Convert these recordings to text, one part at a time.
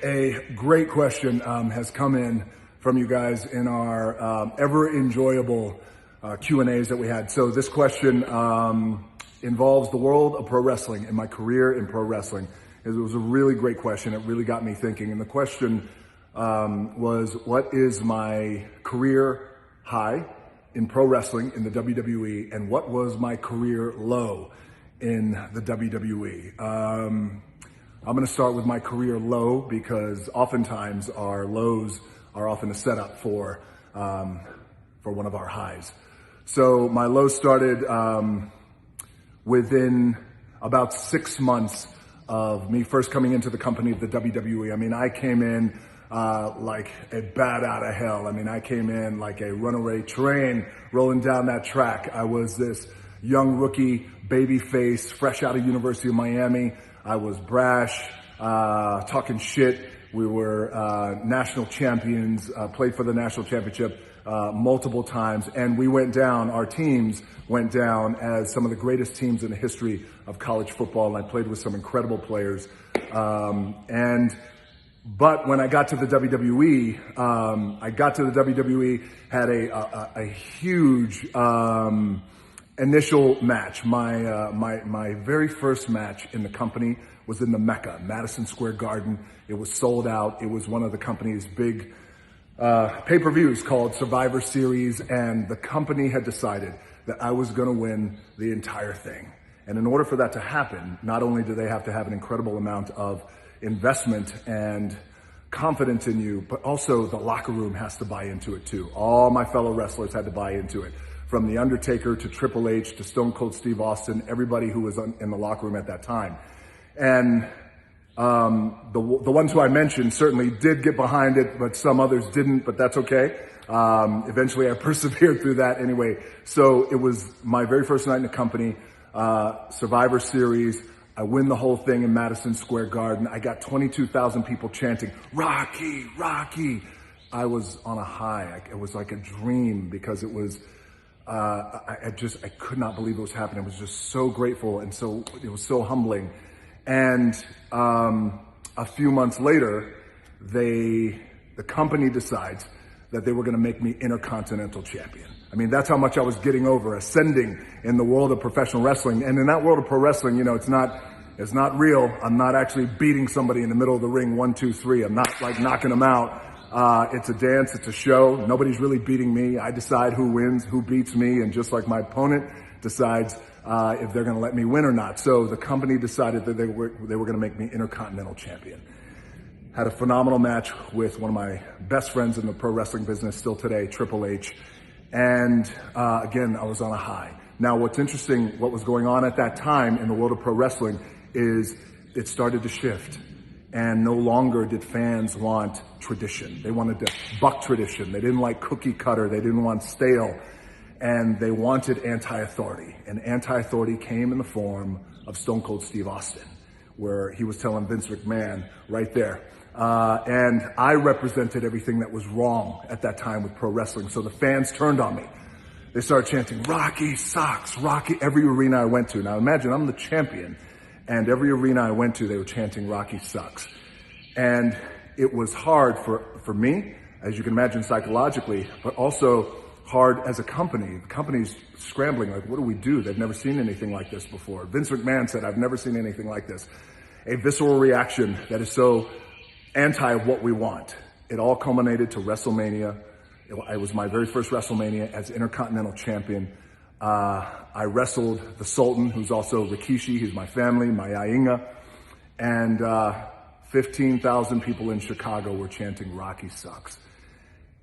a great question has come in from you guys in our ever enjoyable Q&As that we had. So this question involves the world of pro wrestling and my career in pro wrestling. It was a really great question. It really got me thinking. And the question was, what is my career high in pro wrestling in the WWE, and what was my career low in the WWE? I'm going to start with my career low because oftentimes our lows are often a setup for one of our highs. So my low started within about 6 months of me first coming into the company of the WWE. I mean, I came in like a bat out of hell. I mean, I came in like a runaway train rolling down that track. I was this young rookie, baby face, fresh out of University of Miami. I was brash, talking shit. We were national champions, played for the national championship multiple times, and we went down, our teams went down as some of the greatest teams in the history of college football, and I played with some incredible players. But when I got to the WWE, had a huge initial match. My very first match in the company was in the Mecca, Madison Square Garden. It was sold out. It was one of the company's big pay-per-views called Survivor Series, and the company had decided that I was going to win the entire thing. And in order for that to happen, not only do they have to have an incredible amount of investment and confidence in you, but also the locker room has to buy into it too. All my fellow wrestlers had to buy into it. From The Undertaker to Triple H to Stone Cold Steve Austin, everybody who was in the locker room at that time. And the ones who I mentioned certainly did get behind it, but some others didn't, but that's okay. Eventually I persevered through that anyway. So it was my very first night in the company, Survivor Series. I win the whole thing in Madison Square Garden. I got 22,000 people chanting, "Rocky, Rocky." I was on a high. It was like a dream because it was, I could not believe it was happening. I was just so grateful, and so it was so humbling. And a few months later, the company decides that they were going to make me Intercontinental Champion. I mean, that's how much I was getting over, ascending in the world of professional wrestling. And in that world of pro wrestling, you know, it's not real. I'm not actually beating somebody in the middle of the ring, 1, 2, 3. I'm not like knocking them out. It's a dance, it's a show. Nobody's really beating me. I decide who wins, who beats me, and just like my opponent decides if they're going to let me win or not. So the company decided that they were going to make me Intercontinental Champion. Had a phenomenal match with one of my best friends in the pro wrestling business still today, Triple H. And again, I was on a high. Now, what's interesting, what was going on at that time in the world of pro wrestling is it started to shift. And no longer did fans want tradition. They wanted to buck tradition. They didn't like cookie cutter. They didn't want stale. And they wanted anti-authority. And anti-authority came in the form of Stone Cold Steve Austin, where he was telling Vince McMahon right there. And I represented everything that was wrong at that time with pro wrestling. So the fans turned on me. They started chanting, "Rocky sucks, Rocky," every arena I went to. Now imagine I'm the champion, and every arena I went to, they were chanting, "Rocky sucks." And it was hard for me, as you can imagine psychologically, but also hard as a company. The company's scrambling, like, what do we do? They've never seen anything like this before. Vince McMahon said, "I've never seen anything like this." A visceral reaction that is so anti what we want. It all culminated to WrestleMania. It was my very first WrestleMania as Intercontinental Champion. I wrestled the Sultan, who's also Rikishi. He's my family, my Ainga. And 15,000 people in Chicago were chanting, "Rocky sucks."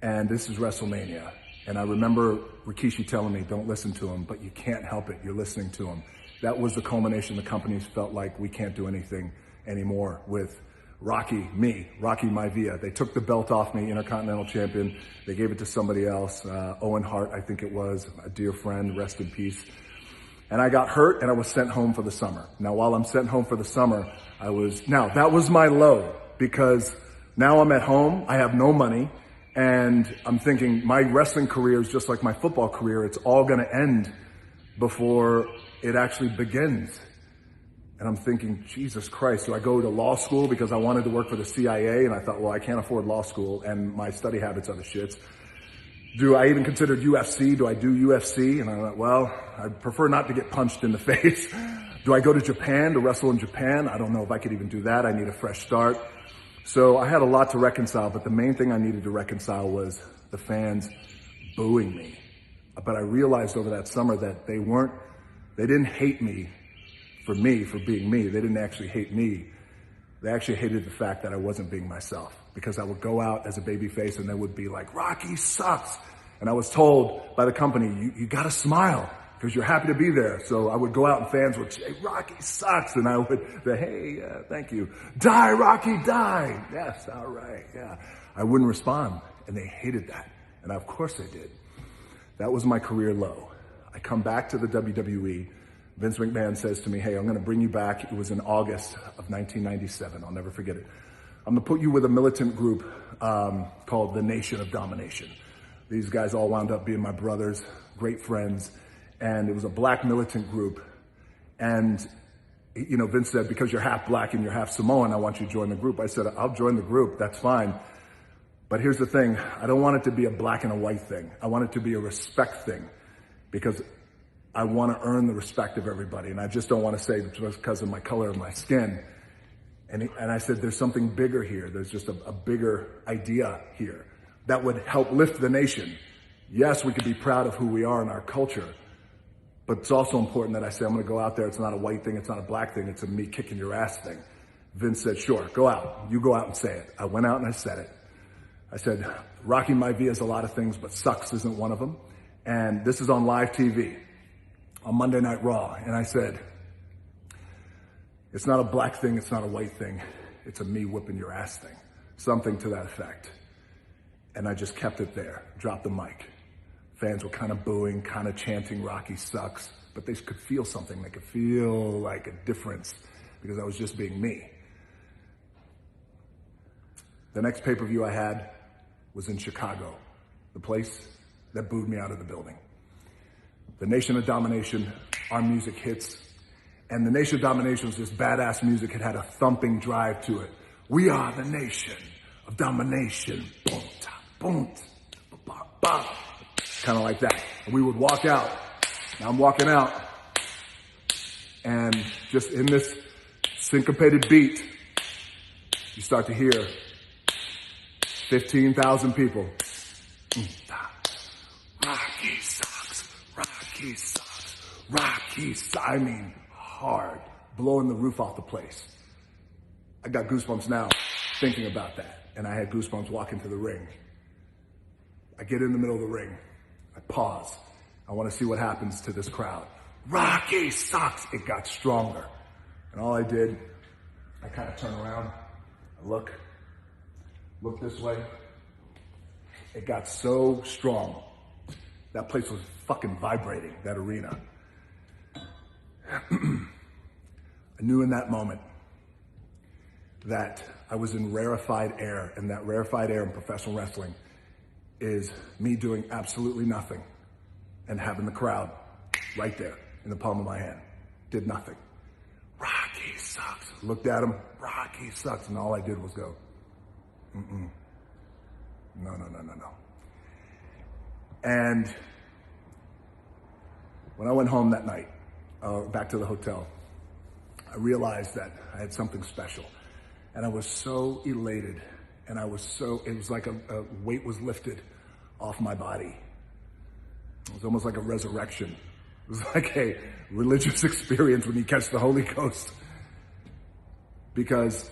And this is WrestleMania. And I remember Rikishi telling me, "Don't listen to him," but you can't help it. You're listening to him. That was the culmination. The companies felt like we can't do anything anymore with Rocky Maivia. They took the belt off me, Intercontinental Champion. They gave it to somebody else, Owen Hart, I think it was, a dear friend, rest in peace. And I got hurt and I was sent home for the summer. Now, while I'm sent home for the summer, that was my low, because now I'm at home, I have no money, and I'm thinking my wrestling career is just like my football career. It's all going to end before it actually begins. And I'm thinking, Jesus Christ, do I go to law school because I wanted to work for the CIA? And I thought, well, I can't afford law school and my study habits are the shits. Do I even consider UFC? Do I do UFC? And I thought, well, I prefer not to get punched in the face. Do I go to Japan to wrestle in Japan? I don't know if I could even do that. I need a fresh start. So I had a lot to reconcile, but the main thing I needed to reconcile was the fans booing me. But I realized over that summer that they didn't hate me for being me. They didn't actually hate me. They actually hated the fact that I wasn't being myself, because I would go out as a baby face and they would be like, Rocky sucks. And I was told by the company, you gotta smile because you're happy to be there. So I would go out and fans would say, Rocky sucks. And I would say, hey, thank you. Die, Rocky, die. Yes, all right, yeah. I wouldn't respond, and they hated that. And of course they did. That was my career low. I come back to the WWE. Vince McMahon says to me, hey, I'm gonna bring you back. It was in August of 1997. I'll never forget it. I'm gonna put you with a militant group called the Nation of Domination. These guys all wound up being my brothers, great friends, and it was a black militant group. And, you know, Vince said, because you're half black and you're half Samoan, I want you to join the group. I said, I'll join the group, that's fine. But here's the thing, I don't want it to be a black and a white thing. I want it to be a respect thing, because I want to earn the respect of everybody. And I just don't want to say just because of my color of my skin. And I said, there's something bigger here. There's just a bigger idea here that would help lift the nation. Yes, we could be proud of who we are in our culture, but it's also important that I say, I'm going to go out there. It's not a white thing. It's not a black thing. It's a me kicking your ass thing. Vince said, sure, go out. You go out and say it. I went out and I said it. I said, Rocky Maivia is a lot of things, but sucks isn't one of them. And this is on live TV on Monday Night Raw. And I said, it's not a black thing. It's not a white thing. It's a me whipping your ass thing. Something to that effect. And I just kept it there, dropped the mic. Fans were kind of booing, kind of chanting, Rocky sucks, but they could feel something. They could feel like a difference because I was just being me. The next pay-per-view I had was in Chicago, the place that booed me out of the building. The Nation of Domination, our music hits, and the Nation of Domination was this badass music. It had a thumping drive to it. We are the Nation of Domination. Boom, ta, boom, ta, ba, ba. Kind of like that. And we would walk out. Now I'm walking out, and just in this syncopated beat, you start to hear 15,000 people. Rocky sucks. Rocky sucks. Rocky sucks. I mean, hard, blowing the roof off the place. I got goosebumps now thinking about that. And I had goosebumps walking to the ring. I get in the middle of the ring. I pause. I want to see what happens to this crowd. Rocky sucks. It got stronger. And all I did, I kind of turn around. I look this way. It got so strong. That place was fucking vibrating, that arena. I knew in that moment that I was in rarefied air, and that rarefied air in professional wrestling is me doing absolutely nothing and having the crowd right there in the palm of my hand. Did nothing. Rocky sucks. Looked at him. Rocky sucks. And all I did was go, no. And when I went home that night, back to the hotel, I realized that I had something special. And I was so elated. And it was like a weight was lifted off my body. It was almost like a resurrection. It was like a religious experience when you catch the Holy Ghost. Because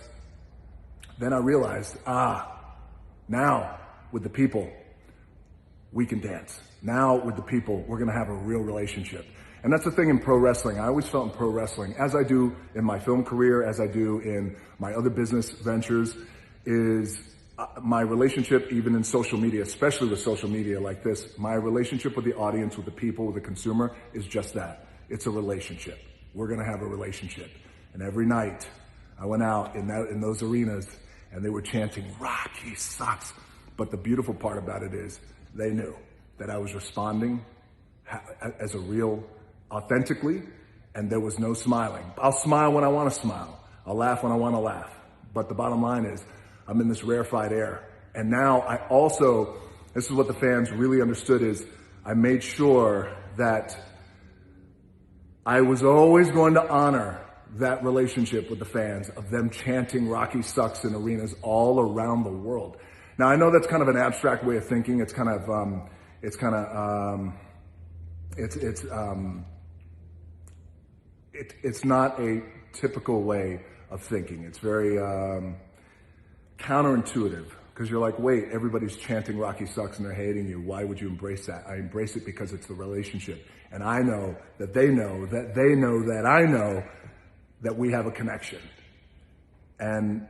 then I realized, now with the people, we can dance. Now with the people, we're gonna have a real relationship. And that's the thing in pro wrestling. I always felt in pro wrestling, as I do in my film career, as I do in my other business ventures, is my relationship, even in social media, especially with social media like this, my relationship with the audience, with the people, with the consumer is just that. It's a relationship. We're gonna have a relationship. And every night I went out in those arenas and they were chanting, Rocky sucks. But the beautiful part about it is they knew that I was responding as a real, authentically, and there was no smiling. I'll smile when I want to smile. I'll laugh when I want to laugh. But the bottom line is, I'm in this rarefied air. And now I also, this is what the fans really understood, is I made sure that I was always going to honor that relationship with the fans, of them chanting Rocky sucks in arenas all around the world. Now, I know that's kind of an abstract way of thinking. It's not a typical way of thinking. It's very counterintuitive, because you're like, wait, everybody's chanting Rocky sucks and they're hating you. Why would you embrace that? I embrace it because it's the relationship. And I know that they know that they know that I know that we have a connection. And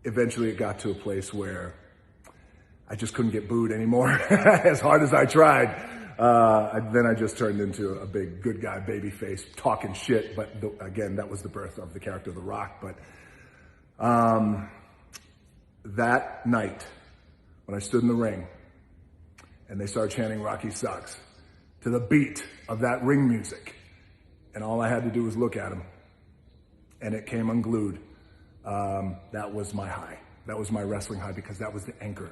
eventually it got to a place where I just couldn't get booed anymore, as hard as I tried. Then I just turned into a big good guy, baby face, talking shit. But again, that was the birth of the character of The Rock. But that night, when I stood in the ring and they started chanting Rocky sucks to the beat of that ring music, and all I had to do was look at him, and it came unglued. That was my high. That was my wrestling high, because that was the anchor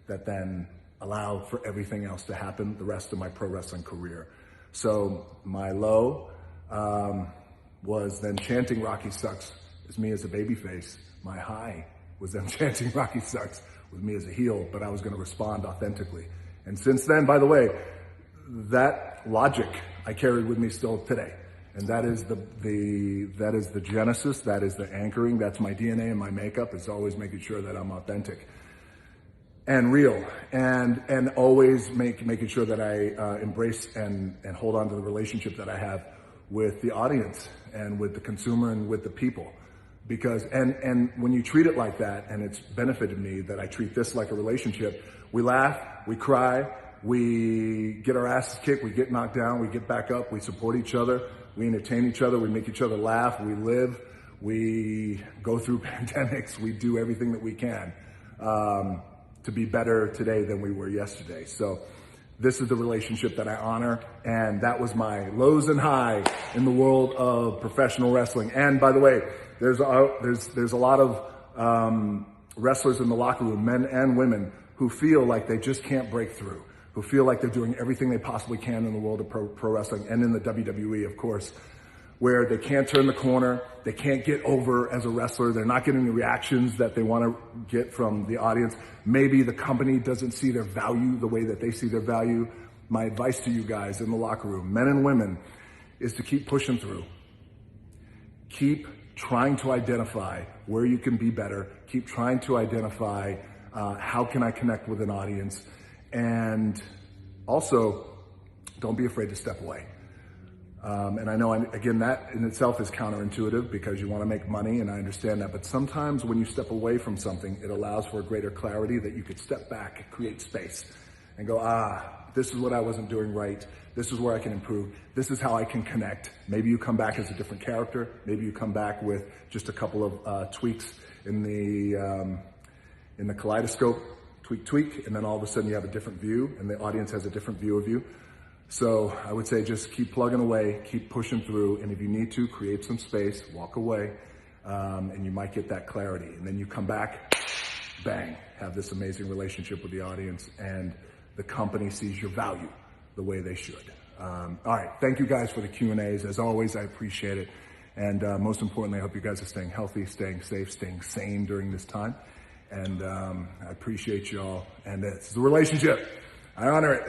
that then allowed for everything else to happen the rest of my pro wrestling career. So my low was then chanting Rocky sucks as me as a babyface. My high was them chanting Rocky sucks with me as a heel, but I was going to respond authentically. And since then, by the way, that logic I carried with me still today. And that is the genesis, that is the anchoring, that's my DNA and my makeup, is always making sure that I'm authentic and real, and always making sure that I embrace and hold on to the relationship that I have with the audience and with the consumer and with the people. Because, and when you treat it like that, and it's benefited me that I treat this like a relationship, we laugh, we cry, we get our asses kicked, we get knocked down, we get back up, we support each other, we entertain each other, we make each other laugh, we live, we go through pandemics, we do everything that we can to be better today than we were yesterday. So this is the relationship that I honor, and that was my lows and high in the world of professional wrestling. And by the way, there's a lot of wrestlers in the locker room, men and women, who feel like they just can't break through, who feel like they're doing everything they possibly can in the world of pro wrestling, and in the WWE, of course, where they can't turn the corner, they can't get over as a wrestler, they're not getting the reactions that they want to get from the audience. Maybe the company doesn't see their value the way that they see their value. My advice to you guys in the locker room, men and women, is to keep pushing through. Keep trying to identify where you can be better. Keep trying to identify how can I connect with an audience. And also, don't be afraid to step away. And I know, again, that in itself is counterintuitive, because you want to make money, and I understand that. But sometimes when you step away from something, it allows for a greater clarity, that you could step back, create space, and go, this is what I wasn't doing right. This is where I can improve. This is how I can connect. Maybe you come back as a different character. Maybe you come back with just a couple of tweaks in the kaleidoscope, tweak, and then all of a sudden you have a different view, and the audience has a different view of you. So I would say just keep plugging away, keep pushing through, and if you need to, create some space, walk away, and you might get that clarity. And then you come back, bang, have this amazing relationship with the audience, and the company sees your value the way they should. All right, thank you guys for the Q&As. As always, I appreciate it. And most importantly, I hope you guys are staying healthy, staying safe, staying sane during this time. And I appreciate y'all. And it's a relationship. I honor it.